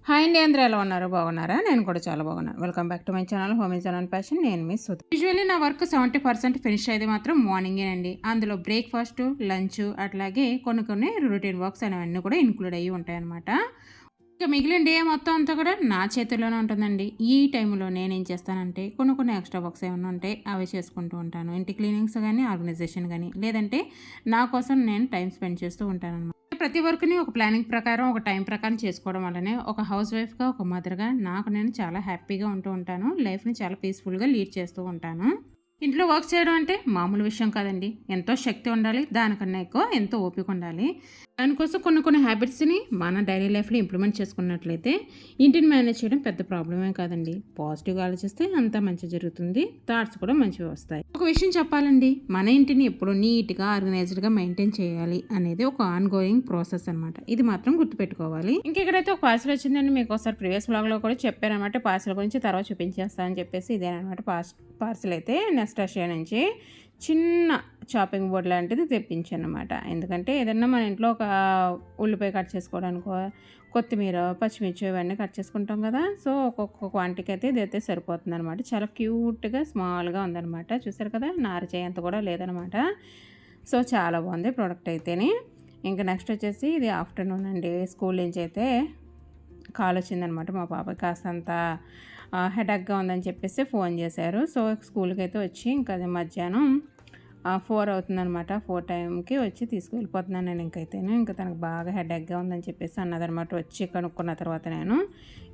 Hi అండి, అందరూ ఎలా ఉన్నారు? బాగున్నారా? నేను కూడా చాలా బాగున్నాను. Welcome back to my channel home is and passion. నేను మీ సుధ. యూజువల్లీ నా వర్క్ 70% ఫినిష్ అయ్యేది మాత్రం మార్నింగేనండి. అందులో బ్రేక్ఫాస్ట్, లంచ్ అట్లాగే కొన్ని రొటీన్ వర్క్స్ అనేవన్నీ కూడా ఇంక్లూడ్ అయ్యి ఉంటాయన్నమాట. ఇక మిగిలిన డే మొత్తం అంతా కూడా నా చేతుల్లోనే ఉంటుందండి. ఈ టైంలో నేనేం చేస్తానంటే కొన్ని ఎక్స్ట్రా వర్క్స్ ఏమైనా ఉంటే అవి చేసుకుంటూ ఉంటాను. ఇంటి క్లీనింగ్స్ కానీ, ఆర్గనైజేషన్ కానీ, లేదంటే నా కోసం నేను టైం స్పెండ్ చేస్తూ ఉంటానన్నమాట. ప్రతి వర్క్ని ఒక ప్లానింగ్ ప్రకారం, ఒక టైం ప్రకారం చేసుకోవడం వల్లనే ఒక హౌస్ వైఫ్గా, ఒక మదర్గా నాకు నేను చాలా హ్యాపీగా ఉంటూ ఉంటాను. లైఫ్ని చాలా పీస్ఫుల్గా లీడ్ చేస్తూ ఉంటాను. ఇంట్లో వర్క్ చేయడం అంటే మామూలు విషయం కాదండి. ఎంతో శక్తి ఉండాలి, దానికన్నా ఎక్కువ ఎంతో ఓపిక ఉండాలి. దానికోసం కొన్ని హ్యాబిట్స్ని మన డైలీ లైఫ్లో ఇంప్లిమెంట్ చేసుకున్నట్లయితే ఇంటిని మేనేజ్ చేయడం పెద్ద ప్రాబ్లమే కాదండి. పాజిటివ్గా ఆలోచిస్తే అంతా మంచి జరుగుతుంది, థాట్స్ కూడా మంచిగా వస్తాయి. ఒక విషయం చెప్పాలండి, మన ఇంటిని ఎప్పుడు నీట్గా, ఆర్గనైజ్డ్గా మెయింటైన్ చేయాలి అనేది ఒక ఆన్ గోయింగ్ ప్రాసెస్ అనమాట. ఇది మాత్రం గుర్తుపెట్టుకోవాలి. ఇంకెక్కడైతే ఒక పార్సల్ వచ్చిందండి, మీకు ఒకసారి ప్రీవియస్ బ్లాగ్లో కూడా చెప్పారనమాట. పార్సల్ గురించి తర్వాత చూపించేస్తానని చెప్పేసి ఇదేనమాట పార్సల్ అయితే నెక్స్ట్ రష్యా నుంచి చిన్న చాపింగ్ బోర్డ్ లాంటిది తెప్పించాను అనమాట. ఎందుకంటే ఏదన్నా మన ఇంట్లో ఒక ఉల్లిపాయ కట్ చేసుకోవడానికో, కొత్తిమీర, పచ్చిమిర్చి ఇవన్నీ కట్ చేసుకుంటాం కదా. సో ఒక్కొక్క క్వాంటిటీకి అయితే ఇదైతే సరిపోతుంది అనమాట. చాలా క్యూట్గా స్మాల్గా ఉందనమాట. చూసారు కదా, నారచేయంత కూడా లేదనమాట. సో చాలా బాగుంది ప్రోడక్ట్ అయితేనే. ఇంకా నెక్స్ట్ వచ్చేసి ఇది ఆఫ్టర్నూన్ అండి. స్కూల్ నుంచి అయితే కాల్ వచ్చిందనమాట. మా పాపకి కాస్తంత హెడేక్గా ఉందని చెప్పేసి ఫోన్ చేశారు. సో స్కూల్కి అయితే వచ్చి ఇంకా మధ్యాహ్నం 4 అవుతుందనమాట. 4 టైంకి వచ్చి తీసుకువెళ్ళిపోతున్నాను నేను. ఇంకా తనకు బాగా హెడేక్గా ఉందని చెప్పేసి అన్నదనమాట. వచ్చి కనుక్కున్న తర్వాత నేను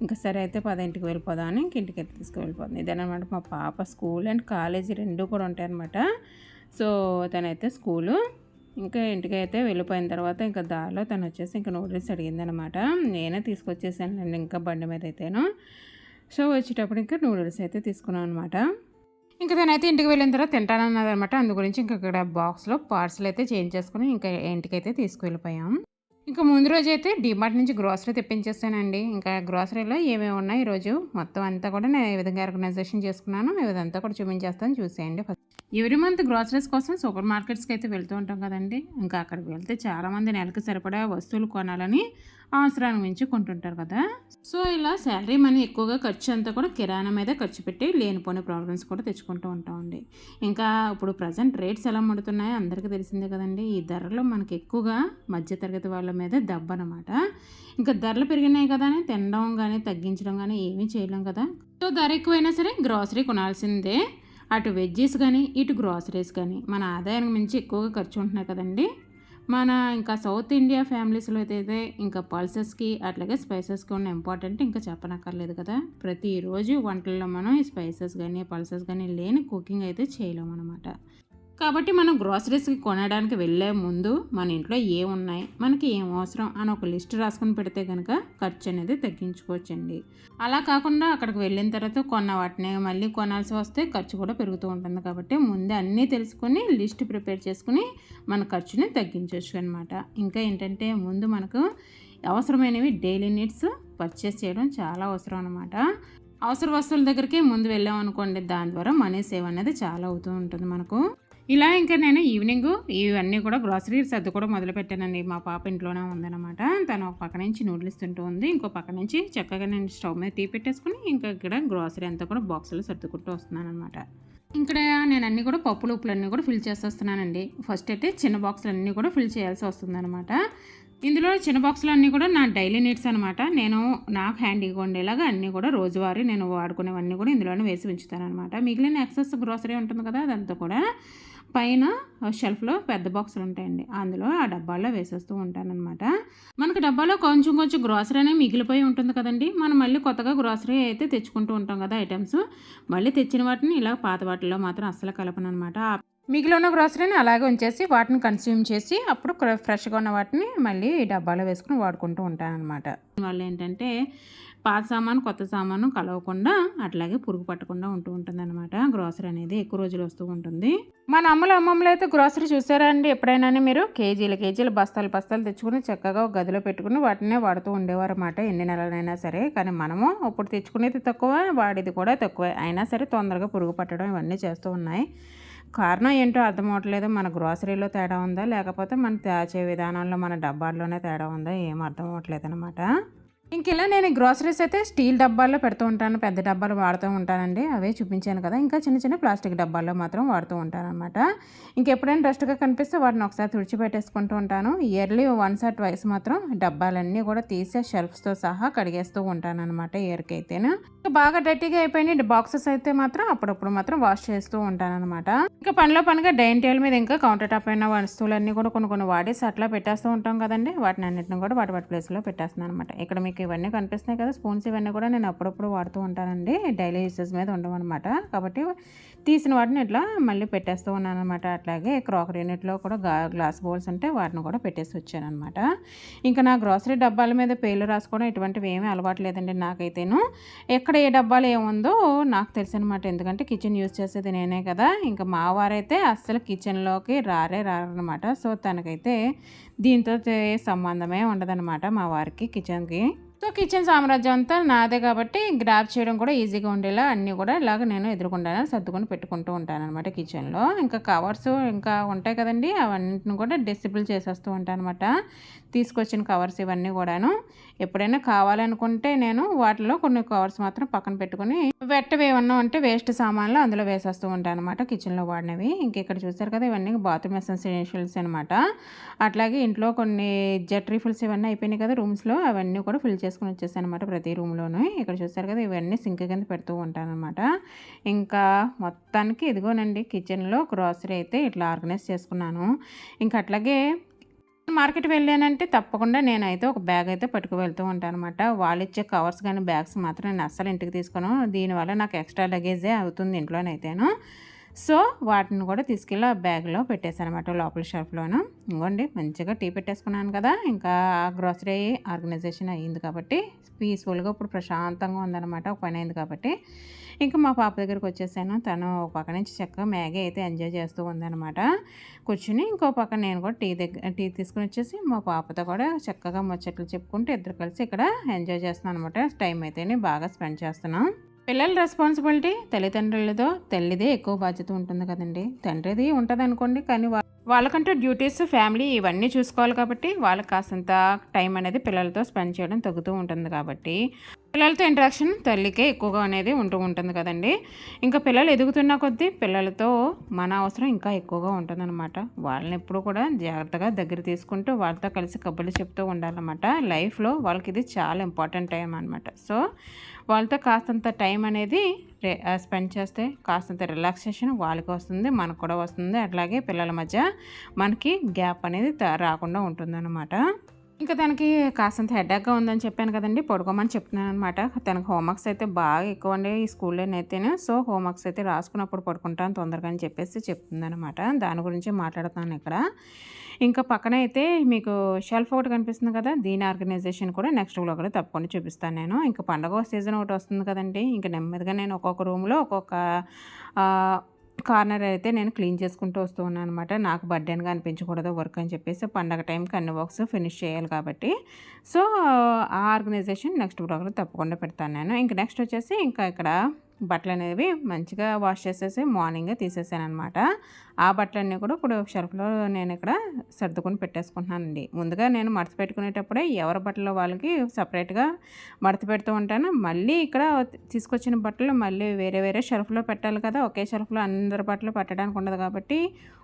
ఇంకా సరే అయితే 10ంటికి వెళ్ళిపోదామని ఇంటికి అయితే తీసుకువెళ్ళిపోతుంది. ఇదేనమాట మా పాప స్కూల్ అండ్ కాలేజీ రెండు కూడా ఉంటాయన్నమాట. సో తనైతే స్కూలు ఇంకా ఇంటికి అయితే వెళ్ళిపోయిన తర్వాత ఇంకా దారిలో తను వచ్చేసి ఇంకా నూడిల్స్ అడిగిందనమాట. నేనే తీసుకొచ్చేసాను అండి ఇంకా బండి మీద అయితేను. సో వచ్చేటప్పుడు ఇంకా నూడిల్స్ అయితే తీసుకున్నాను అనమాట. ఇంకా తనైతే ఇంటికి వెళ్ళిన తర్వాత తింటానన్నదనమాట. అందు గురించి ఇంకా ఇక్కడ బాక్స్లో పార్సల్ అయితే చేంజ్ చేసుకుని ఇంకా ఇంటికైతే తీసుకువెళ్ళిపోయాం. ఇంకా ముందు రోజు అయితే డిమార్ట్ నుంచి గ్రోసరీ తెప్పించేస్తానండి. ఇంకా గ్రోసరీలో ఏమేమి ఉన్నాయి ఈరోజు మొత్తం అంతా కూడా నేను ఏ విధంగా ఆర్గనైజేషన్ చేసుకున్నాను ఇదంతా కూడా చూపించేస్తాను, చూసేయండి. ఎవ్రీ మంత్ గ్రోసరీస్ కోసం సూపర్ మార్కెట్స్కి అయితే వెళ్తూ ఉంటాం కదండి. ఇంకా అక్కడికి వెళ్తే చాలామంది నెలకు సరిపడా వస్తువులు కొనాలని అవసరానికి మించి కొంటుంటారు కదా. సో ఇలా శాలరీ మనీ ఎక్కువగా ఖర్చు అంతా కూడా కిరాణా మీద ఖర్చు పెట్టి లేనిపోని ప్రాబ్లమ్స్ కూడా తెచ్చుకుంటూ ఉంటామండి. ఇంకా ఇప్పుడు ప్రజెంట్ రేట్స్ ఎలా పడుతున్నాయో అందరికీ తెలిసిందే కదండి. ఈ ధరలు మనకి ఎక్కువగా మధ్యతరగతి వాళ్ళ మీద దెబ్బ అనమాట. ఇంకా ధరలు పెరిగినాయి కదా అని తినడం కానీ తగ్గించడం కానీ ఏమీ చేయలేం కదా. సో ధర ఎక్కువైనా సరే గ్రోసరీ కొనాల్సిందే. అటు వెజ్జీస్ కానీ ఇటు గ్రోసరీస్ కానీ మన ఆదాయానికి మించి ఎక్కువగా ఖర్చు ఉంటున్నాయి కదండి. మన ఇంకా సౌత్ ఇండియా ఫ్యామిలీస్లో అయితే ఇంకా పల్సెస్కి అట్లాగే స్పైసెస్కి ఉన్న ఇంపార్టెంట్ ఇంకా చెప్పనక్కర్లేదు కదా. ప్రతిరోజు వంటల్లో మనం ఈ స్పైసెస్ కానీ పల్సెస్ కానీ లేని కుకింగ్ అయితే చేయలేము అనమాట. కాబట్టి మనం గ్రోసరీస్కి కొనడానికి వెళ్ళే ముందు మన ఇంట్లో ఏమున్నాయి, మనకి ఏం అవసరం అని ఒక లిస్ట్ రాసుకొని పెడితే కనుక ఖర్చు అనేది తగ్గించుకోవచ్చండి. అలా కాకుండా అక్కడికి వెళ్ళిన తర్వాత కొన్న వాటిని మళ్ళీ కొనాల్సి వస్తే ఖర్చు కూడా పెరుగుతూ ఉంటుంది. కాబట్టి ముందే అన్నీ తెలుసుకొని లిస్ట్ ప్రిపేర్ చేసుకుని మన ఖర్చుని తగ్గించవచ్చు అనమాట. ఇంకా ఏంటంటే ముందు మనకు అవసరమైనవి డైలీ నీడ్స్ పర్చేస్ చేయడం చాలా అవసరం అనమాట. అవసర వస్తువుల దగ్గరికి ముందు వెళ్ళాం అనుకోండి, దాని ద్వారా మనీ సేవ్ అనేది చాలా అవుతూ ఉంటుంది మనకు. ఇలా ఇంకా నేను ఈవినింగ్ ఇవన్నీ కూడా గ్రాసరీ సర్దు కూడా మొదలుపెట్టానండి. మా పాప ఇంట్లోనే ఉందన్నమాట. తను ఒక పక్క నుంచి నూడిల్స్ తింటూ ఉంది, ఇంకో పక్క నుంచి చక్కగా నేను స్టవ్ మీద టీ పెట్టేసుకుని ఇంకా ఇక్కడ గ్రాసరీ అంతా కూడా బాక్సులు సర్దుకుంటూ వస్తున్నాను అనమాట. ఇక్కడ నేను అన్నీ కూడా పప్పులు ఉప్పులన్నీ కూడా ఫిల్ చేసేస్తున్నానండి. ఫస్ట్ అయితే చిన్న బాక్సులు అన్నీ కూడా ఫిల్ చేయాల్సి వస్తుంది అనమాట. ఇందులో చిన్న బాక్సులు అన్నీ కూడా నా డైలీ నీడ్స్ అనమాట. నేను నాకు హ్యాండీగా ఉండేలాగా అన్నీ కూడా రోజువారీ నేను వాడుకునేవన్నీ కూడా ఇందులోనే వేసి ఉంచుతాను అనమాట. మిగిలిన ఎక్సెస్ గ్రోసరీ ఉంటుంది కదా, అదంతా కూడా పైన షెల్ఫ్లో పెద్ద బాక్సులు ఉంటాయండి, అందులో ఆ డబ్బాల్లో వేసేస్తూ ఉంటానన్నమాట. మనకు డబ్బాలో కొంచెం గ్రోసరీ అనేది మిగిలిపోయి ఉంటుంది కదండి. మనం మళ్ళీ కొత్తగా గ్రోసరీ అయితే తెచ్చుకుంటూ ఉంటాం కదా ఐటమ్స్. మళ్ళీ తెచ్చిన వాటిని ఇలా పాత వాటిల్లో మాత్రం అస్సలు కలపను అనమాట. మిగిలిన ఉన్న గ్రోసరీని అలాగే ఉంచేసి వాటిని కన్స్యూమ్ చేసి అప్పుడు ఫ్రెష్గా ఉన్న వాటిని మళ్ళీ డబ్బాలో వేసుకుని వాడుకుంటూ ఉంటాను అనమాట. వాళ్ళు ఏంటంటే పాత సామాను కొత్త సామాను కలవకుండా అట్లాగే పురుగు పట్టకుండా ఉంటుంది అనమాట. గ్రోసరీ అనేది ఎక్కువ రోజులు వస్తూ ఉంటుంది. మన అమ్మమ్మలు అయితే గ్రోసరీ చూసారా అండి ఎప్పుడైనా మీరు? కేజీలు బస్తాలు తెచ్చుకుని చక్కగా ఒక గదిలో పెట్టుకుని వాటినే వాడుతూ ఉండేవారు అన్నమాట, ఎన్ని నెలలైనా సరే. కానీ మనము ఇప్పుడు తెచ్చుకునేది తక్కువ, వాడేది కూడా తక్కువ. అయినా సరే తొందరగా పురుగు పట్టడం ఇవన్నీ చేస్తూ ఉన్నాయి. కారణం ఏంటో అర్థం అవ్వట్లేదు. మన గ్రోసరీలో తేడా ఉందా, లేకపోతే మన తయారు విధానంలో మన డబ్బాల్లోనే తేడా ఉందా, ఏం అర్థం అవ్వట్లేదు అనమాట. ఇంక ఇలా నేను గ్రోసరీస్ అయితే స్టీల్ డబ్బాల్లో పెడుతూ ఉంటాను. పెద్ద డబ్బాలు వాడుతూ ఉంటానండి. అవే చూపించాను కదా! ఇంకా చిన్న చిన్న ప్లాస్టిక్ డబ్బాల్లో మాత్రం వాడుతూ ఉంటాననమాట. ఇంకెప్పుడైనా డస్ట్‌గా కనిపిస్తే వాటిని ఒకసారి తుడిచిపెట్టేసుకుంటూ ఉంటాను. ఇయర్లీ వన్స్ ఆర్ ట్వైస్ మాత్రం డబ్బాలన్నీ కూడా తీసి షెల్ఫ్స్‌తో సహా కడిగేస్తూ ఉంటాననమాట ఇయర్‌కైతేను. బాగా డర్టీగా అయిపోయినాయి బాక్సెస్ అయితే మాత్రం అప్పుడప్పుడు మాత్రం వాష్ చేస్తూ ఉంటాననమాట. ఇంకా పనిలో పనిగా డైనింగ్ టేబుల్ మీద ఇంకా కౌంటర్ టాప్ అయిన వస్తువులన్నీ కూడా కొన్ని కొన్ని వాడేసి అట్లా పెట్టేస్తూ ఉంటాం కదండీ! వాటిని అన్నిటిని కూడా వాటి ప్లేస్‌లో పెట్టేస్తున్నాననమాట. ఇక్కడ మీకు ఇవన్నీ కనిపిస్తున్నాయి కదా! స్పూన్స్ ఇవన్నీ కూడా నేను అప్పుడప్పుడు వాడుతూ ఉంటానండి. డైలీ యూసేజ్ మీద ఉండవనమాట. కాబట్టి తీసిన వాటిని ఇట్లా మళ్ళీ పెట్టేస్తూ ఉన్నాననమాట. అట్లాగే క్రాకరీ యూనిట్‌లో కూడా గ్లాస్ బౌల్స్ ఉంటే వాటిని కూడా పెట్టేసి వచ్చాననమాట. ఇంకా నా గ్రోసరీ డబ్బాల మీద పేర్లు రాసుకోవడం ఇటువంటివి ఏమీ అలవాటు లేదండి నాకైతేను. ఎక్కడ ఏ డబ్బాలో ఏముందో నాకు తెలుసనమాట. ఎందుకంటే కిచెన్ యూజ్ చేసేది నేనే కదా! ఇంకా మా వారైతే అస్సలు కిచెన్‌లోకి రారనమాట. సో, తనకైతే దీంతో సంబంధమే ఉండదనమాట మా వారికి కిచెన్‌కి. సో, కిచెన్ సామ్రాజ్యం అంతా నాదే కాబట్టి గ్రాబ్ చేయడం కూడా ఈజీగా ఉండేలా అన్నీ కూడా ఇలాగ నేను ఎదురుగుండానే సర్దుకొని పెట్టుకుంటూ ఉంటాననమాట కిచెన్‌లో. ఇంకా కవర్స్ ఇంకా ఉంటాయి కదండీ! అవన్నిటిని కూడా డిసేబుల్ చేసేస్తూ ఉంటాననమాట. తీసుకొచ్చిన కవర్స్ ఇవన్నీ కూడాను. ఎప్పుడైనా కావాలనుకుంటే నేను వాటిలో కొన్ని కవర్స్ మాత్రం పక్కన పెట్టుకొని వెట్టవి ఏమన్నా ఉంటే వేస్ట్ సామాన్లు అందులో వేసేస్తూ ఉంటాననమాట కిచెన్‌లో వాడినవి. ఇంక ఇక్కడ చూసారు కదా! ఇవన్నీ బాత్రూమ్ ఎసెన్షియల్స్ అనమాట. అట్లాగే ఇంట్లో కొన్ని జెట్ రీఫిల్స్ ఇవన్నీ అయిపోయినాయి కదా రూమ్స్‌లో అవన్నీ కూడా ఫిల్ చేసుకొని వచ్చేసానమాట ప్రతి రూమ్‌లోను. ఇక్కడ చూసారు కదా! ఇవన్నీ సింక్ కింద పెడుతూ ఉంటాననమాట. ఇంకా మొత్తానికి ఇదిగోనండి కిచెన్‌లో గ్రోసరీ అయితే ఇట్లా ఆర్గనైజ్ చేసుకున్నాను. ఇంకా అట్లాగే మార్కెట్‌కి వెళ్ళానంటే తప్పకుండా నేనైతే ఒక బ్యాగ్ అయితే పట్టుకు వెళ్తూ ఉంటాననమాట. వాళ్ళిచ్చే కవర్స్ గానీ, బ్యాగ్స్ మాత్రం నేను అస్సలు ఇంటికి తీసుకోను. దీనివల్ల నాకు ఎక్స్‌ట్రా లగేజే అవుతుంది ఇంట్లోనైతేను. సో, వాటిని కూడా తీసుకెళ్ళి ఆ బ్యాగ్‌లో పెట్టేసానమాట లోపల షెల్ఫ్‌లోను. ఇంగోండి మంచిగా టీ పెట్టేసుకున్నాను కదా! ఇంకా గ్రోసరీ ఆర్గనైజేషన్ అయ్యింది కాబట్టి పీస్‌ఫుల్‌గా ఇప్పుడు ప్రశాంతంగా ఉందనమాట. ఒక పని అయింది కాబట్టి. ఇంకా మా పాప దగ్గరికి వచ్చేసాను. తను ఒక పక్క నుంచి చక్కగా మ్యాగీ అయితే ఎంజాయ్ చేస్తూ ఉందనమాట. కూర్చొని ఇంకో పక్క నేను కూడా టీ తీసుకొని వచ్చేసి మా పాపతో కూడా చక్కగా ముచ్చట్లు చెప్పుకుంటూ ఇద్దరు కలిసి ఇక్కడ ఎంజాయ్ చేస్తున్నాం అనమాట. టైం అయితేనే బాగా స్పెండ్ చేస్తున్నాం. పిల్లల రెస్పాన్సిబిలిటీ తల్లిదండ్రులతో తల్లిదే ఎక్కువ బాధ్యత ఉంటుంది కదండి. తండ్రిది ఉంటుందనుకోండి కానీ వాళ్ళకంటూ డ్యూటీస్ ఫ్యామిలీ ఇవన్నీ చూసుకోవాలి కాబట్టి వాళ్ళకి కాసంత టైం అనేది పిల్లలతో స్పెండ్ చేయడం తగ్గుతూ ఉంటుంది కాబట్టి పిల్లలతో ఇంటరాక్షన్ తల్లికే ఎక్కువగా అనేది ఉంటూ ఉంటుంది కదండి. ఇంకా పిల్లలు ఎదుగుతున్న కొద్దీ పిల్లలతో మన అవసరం ఇంకా ఎక్కువగా ఉంటుందన్నమాట. వాళ్ళని ఎప్పుడు కూడా జాగ్రత్తగా దగ్గర తీసుకుంటూ వాళ్ళతో కలిసి కబుర్లు చెప్తూ ఉండాలన్నమాట. లైఫ్లో వాళ్ళకి ఇది చాలా ఇంపార్టెంట్ టైం అనమాట. సో, వాళ్ళతో కాస్తంత టైం అనేది స్పెండ్ చేస్తే కాస్తంత రిలాక్సేషన్ వాళ్ళకి వస్తుంది, మనకు కూడా వస్తుంది. అట్లాగే పిల్లల మధ్య మనకి గ్యాప్ అనేది రాకుండా ఉంటుందన్నమాట. ఇంకా తనకి కాస్తంత హెడేక్‌గా ఉందని చెప్పాను కదండీ! పడుకోమని చెప్తున్నాననమాట. తనకు హోంవర్క్స్ అయితే బాగా ఎక్కువండి ఈ స్కూల్‌లోనైతేను. సో, హోంవర్క్స్ అయితే రాసుకున్నప్పుడు పడుకుంటాను తొందరగా అని చెప్పేసి చెప్తుందనమాట. దాని గురించి మాట్లాడుతున్నాను ఇక్కడ. ఇంకా పక్కన అయితే మీకు షెల్ఫ్ ఒకటి కనిపిస్తుంది కదా! దీని ఆర్గనైజేషన్ కూడా నెక్స్ట్ వ్లాగ్‌లో తప్పకుండా చూపిస్తాను నేను. ఇంకా పండగ సీజన్ ఒకటి వస్తుంది కదండీ! ఇంక నెమ్మదిగా నేను ఒక్కొక్క రూమ్‌లో ఒక్కొక్క ఆహ్, కార్నర్ అయితే నేను క్లీన్ చేసుకుంటూ వస్తూ ఉన్నాననమాట. నాకు బర్డెన్‌గా అనిపించకూడదు వర్క్ అని చెప్పేసి పండగ టైంకి అన్ని వర్క్స్ ఫినిష్ చేయాలి కాబట్టి. సో, ఆ ఆర్గనైజేషన్ నెక్స్ట్ వ్లాగ్‌లో తప్పకుండా పెడతాను నేను. ఇంక నెక్స్ట్ వచ్చేసి ఇంకా ఇక్కడ బట్టలనేవి మంచిగా వాష్ చేసేసి మార్నింగే తీసేసాననమాట. ఆ బట్టలన్నీ కూడా ఇప్పుడు షెల్ఫ్‌లో నేను ఇక్కడ సర్దుకొని పెట్టేసుకుంటున్నానండి. ముందుగా నేను మడత పెట్టుకునేటప్పుడే ఎవరి బట్టలు వాళ్ళకి సెపరేట్‌గా మడత పెడుతూ ఉంటాను. మళ్ళీ ఇక్కడ తీసుకొచ్చిన బట్టలు మళ్ళీ వేరే వేరే షెల్ఫ్‌లో పెట్టాలి కదా! ఒకే షెల్ఫ్‌లో అందరి బట్టలు పెట్టడానికి ఉండదు కాబట్టి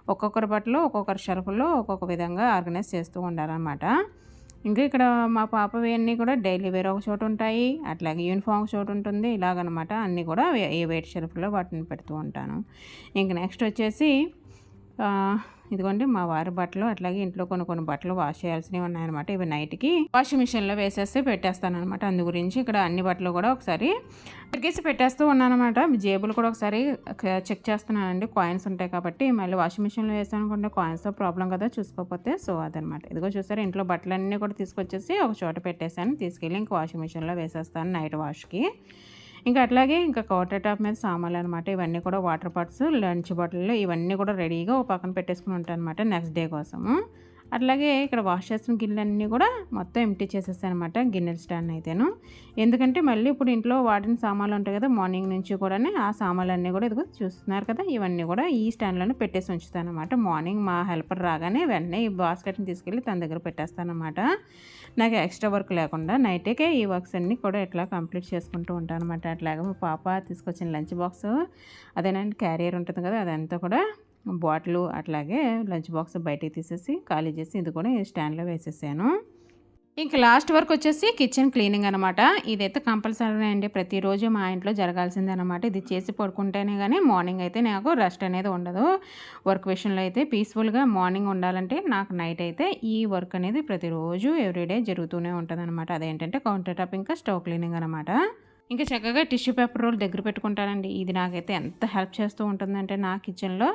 ఒక్కొక్కరి బట్టలు ఒక్కొక్కరి షెల్ఫ్‌లో ఒక్కొక్క విధంగా ఆర్గనైజ్ చేస్తూ ఉండాలనమాట. ఇంకా ఇక్కడ మా పాపవి అన్నీ కూడా డైలీ వేర్ ఒక చోట ఉంటాయి. అట్లాగే యూనిఫామ్ ఒక చోట ఉంటుంది. ఇలాగనమాట అన్నీ కూడా ఏ వెయిట్ షెల్ఫ్‌లో వాటిని పెడుతూ ఉంటాను. ఇంక నెక్స్ట్ వచ్చేసి ఇదిగోండి మా వారి బట్టలు అట్లాగే ఇంట్లో కొన్ని కొన్ని బట్టలు వాష్ చేయాల్సినవి ఉన్నాయన్నమాట. ఇవి నైట్‌కి వాషింగ్ మిషన్‌లో వేసేసి పెట్టేస్తాననమాట. అందు గురించి ఇక్కడ అన్ని బట్టలు కూడా ఒకసారి తిరిగేసి పెట్టేస్తూ ఉన్నానమాట. జేబులు కూడా ఒకసారి చెక్ చేస్తున్నానండి. కాయిన్స్ ఉంటాయి కాబట్టి మళ్ళీ వాషింగ్ మిషన్‌లో వేసామనుకుంటే కాయిన్స్‌తో ప్రాబ్లం కదా చూసుకోకపోతే. సో, అదనమాట. ఇదిగో చూసారా ఇంట్లో బట్టలన్నీ కూడా తీసుకొచ్చేసి ఒక చోట పెట్టేశాను. తీసుకెళ్ళి ఇంక వాషింగ్ మిషన్‌లో వేసేస్తాను నైట్ వాష్‌కి. ఇంకా అట్లాగే ఇంకా కౌంటర్ టాప్ మీద సామాన్లు అనమాట. ఇవన్నీ కూడా వాటర్ పాట్స్, లంచ్ బాటిల్లు ఇవన్నీ కూడా రెడీగా ఓ పక్కన పెట్టేసుకొని ఉంటానమాట నెక్స్ట్ డే కోసము. అట్లాగే ఇక్కడ వాష్ చేసిన గిన్నెలన్నీ కూడా మొత్తం ఎంప్టీ చేసేస్తాను అనమాట, గిన్నెల స్టాండ్ అయితేను. ఎందుకంటే మళ్ళీ ఇప్పుడు ఇంట్లో వాడిన సామాన్లు ఉంటాయి కదా, మార్నింగ్ నుంచి కూడా ఆ సామాన్లన్నీ కూడా ఇదిగో చూస్తున్నారు కదా, ఇవన్నీ కూడా ఈ స్టాండ్లోనే పెట్టేసి ఉంచుతాను అనమాట. మార్నింగ్ మా హెల్పర్ రాగానే వెంటనే ఈ బాస్కెట్ని తీసుకెళ్ళి తన దగ్గర పెట్టేస్తాను అనమాట. నాకు ఎక్స్ట్రా వర్క్ లేకుండా నైట్కే ఈ వర్క్స్ అన్నీ కూడా ఇట్లా కంప్లీట్ చేసుకుంటూ ఉంటాను అనమాట. అట్లాగే మా పాప తీసుకొచ్చిన లంచ్ బాక్స్, అదేనండి క్యారియర్ ఉంటుంది కదా, అదంతా కూడా బాటిల్ అట్లాగే లంచ్ బాక్స్ బయటికి తీసేసి ఖాళీ చేసి ఇది కూడా స్టాండ్లో వేసేసాను. ఇంక లాస్ట్ వరకు వచ్చేసి కిచెన్ క్లీనింగ్ అనమాట. ఇదైతే కంపల్సరీ అండి, ప్రతిరోజు మా ఇంట్లో జరగాల్సిందే అనమాట. ఇది చేసి పడుకుంటేనే కానీ మార్నింగ్ అయితే నాకు రెస్ట్ అనేది ఉండదు. వర్క్ విషయంలో అయితే పీస్ఫుల్గా మార్నింగ్ ఉండాలంటే నాకు నైట్ అయితే ఈ వర్క్ అనేది ప్రతిరోజు ఎవ్రీడే జరుగుతూనే ఉంటుంది అనమాట. అదేంటంటే కౌంటర్ టాప్ ఇంకా స్టవ్ క్లీనింగ్ అనమాట. ఇంకా చక్కగా టిష్యూ పేపర్ రోల్ దగ్గర పెట్టుకుంటానండి. ఇది నాకైతే ఎంత హెల్ప్ చేస్తూ ఉంటుందంటే నా కిచెన్లో,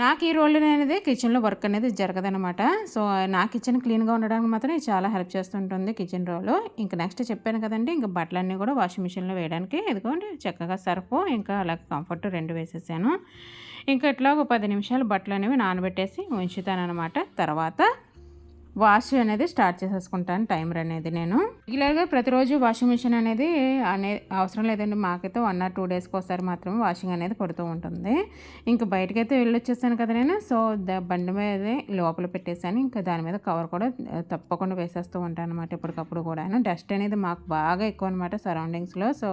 నాకు ఈ రోల్ అనేది కిచెన్లో వర్క్ అనేది జరగదనమాట. సో నా కిచెన్ క్లీన్గా ఉండడానికి మాత్రం ఇది చాలా హెల్ప్ చేస్తుంటుంది కిచెన్ రోల్. ఇంకా నెక్స్ట్ చెప్పాను కదండి, ఇంకా బట్టలన్నీ కూడా వాషింగ్ మిషన్లో వేయడానికి ఇదిగోండి చక్కగా సర్ఫ్ ఇంకా అలాగే కంఫర్ట్ 2 వేసేసాను. ఇంకా ఇట్లా ఒక 10 నిమిషాలు బట్టలు అనేవి నానబెట్టేసి ఉంచుతాను అనమాట. తర్వాత వాష్ అనేది స్టార్ట్ చేసేసుకుంటాను టైమర్ అనేది. నేను రెగ్యులర్గా ప్రతిరోజు వాషింగ్ మిషన్ అనేది అవసరం లేదండి, మాకైతే 1 or 2 డేస్కి ఒకసారి మాత్రమే వాషింగ్ అనేది పడుతూ ఉంటుంది. ఇంకా బయటకైతే వెళ్ళొచ్చేసాను కదా నేను, సో బండి మీద లోపల పెట్టేశాను. ఇంకా దాని మీద కవర్ కూడా తప్పకుండా వేసేస్తూ ఉంటాను అనమాట ఎప్పటికప్పుడు కూడా. డస్ట్ అనేది మాకు బాగా ఎక్కువ అనమాట సరౌండింగ్స్లో. సో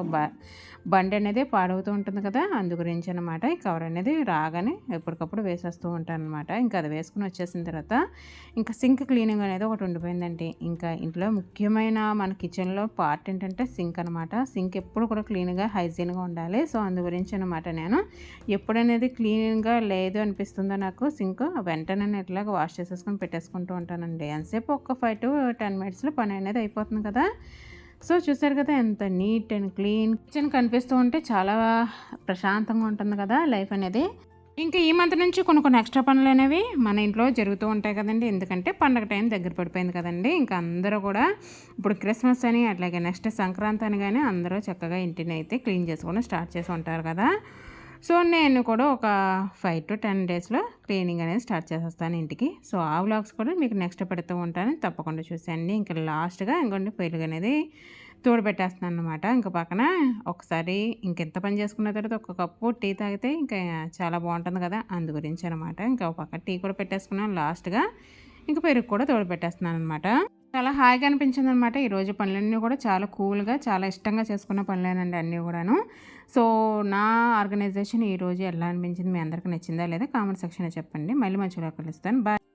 బండి అనేది పాడవుతూ ఉంటుంది కదా, అందు గురించి అనమాట ఈ కవర్ అనేది రాగానే ఎప్పటికప్పుడు వేసేస్తూ ఉంటాను అనమాట. ఇంకా అది వేసుకుని వచ్చేసిన తర్వాత ఇంకా సింక్ క్లీనింగ్ అనేది ఒకటి ఉండిపోయిందండి. ఇంకా ఇంట్లో ముఖ్యమైన మన కిచెన్లో పార్ట్ ఏంటంటే సింక్ అనమాట. సింక్ ఎప్పుడు కూడా క్లీన్గా హైజీన్గా ఉండాలి. సో అందు గురించి అనమాట నేను ఎప్పుడనేది క్లీన్గా లేదు అనిపిస్తుందో నాకు సింక్ వెంటనే ఇట్లాగా వాష్ చేసేసుకొని పెట్టేసుకుంటూ ఉంటానండి. ఎంతసేపు ఒక 5 to 10 minutesలో పని అనేది అయిపోతుంది కదా. సో చూసారు కదా ఎంత నీట్ అండ్ క్లీన్ కిచెన్ కనిపిస్తూ ఉంటే చాలా ప్రశాంతంగా ఉంటుంది కదా లైఫ్ అనేది. ఇంకా ఈ మంత్ నుంచి కొన్ని ఎక్స్ట్రా పనులు అనేవి మన ఇంట్లో జరుగుతూ ఉంటాయి కదండి. ఎందుకంటే పండగ టైం దగ్గర పడిపోయింది కదండి. ఇంకా అందరూ కూడా ఇప్పుడు క్రిస్మస్ అని అట్లాగే నెక్స్ట్ సంక్రాంతి అని కానీ అందరూ చక్కగా ఇంటిని అయితే క్లీన్ చేసుకోవడం స్టార్ట్ చేసి ఉంటారు కదా. సో నేను కూడా ఒక 5 to 10 డేస్లో క్లీనింగ్ అనేది స్టార్ట్ చేసేస్తాను ఇంటికి. సో ఆ వ్లాగ్స్ కూడా మీకు నెక్స్ట్ పెడుతూ ఉంటాను, తప్పకుండా చూసేయండి. ఇంకా లాస్ట్గా ఇంకొన్ని పెరుగు అనేది తోడుపెట్టేస్తున్నాను అనమాట. ఇంకా పక్కన ఒకసారి ఇంకెంత పని చేసుకున్న తర్వాత ఒక కప్పు టీ తాగితే ఇంకా చాలా బాగుంటుంది కదా, అందు గురించి అనమాట. ఇంకా ఒక పక్క టీ కూడా పెట్టేసుకున్నాను లాస్ట్గా. ఇంకా పెరుగు కూడా తోడుపెట్టేస్తున్నాను అనమాట. చాలా హాయిగా అనిపించింది అనమాట. ఈరోజు పనులన్నీ కూడా చాలా కూల్గా చాలా ఇష్టంగా చేసుకున్న పనులేనండి అన్నీ కూడాను. సో నా ఆర్గనైజేషన్ ఈరోజు ఎలా అనిపించింది, మీ అందరికీ నచ్చిందా లేదా కామెంట్ సెక్షన్లో చెప్పండి. మళ్ళీ మంచిగా కలుస్తాను. బాయ్.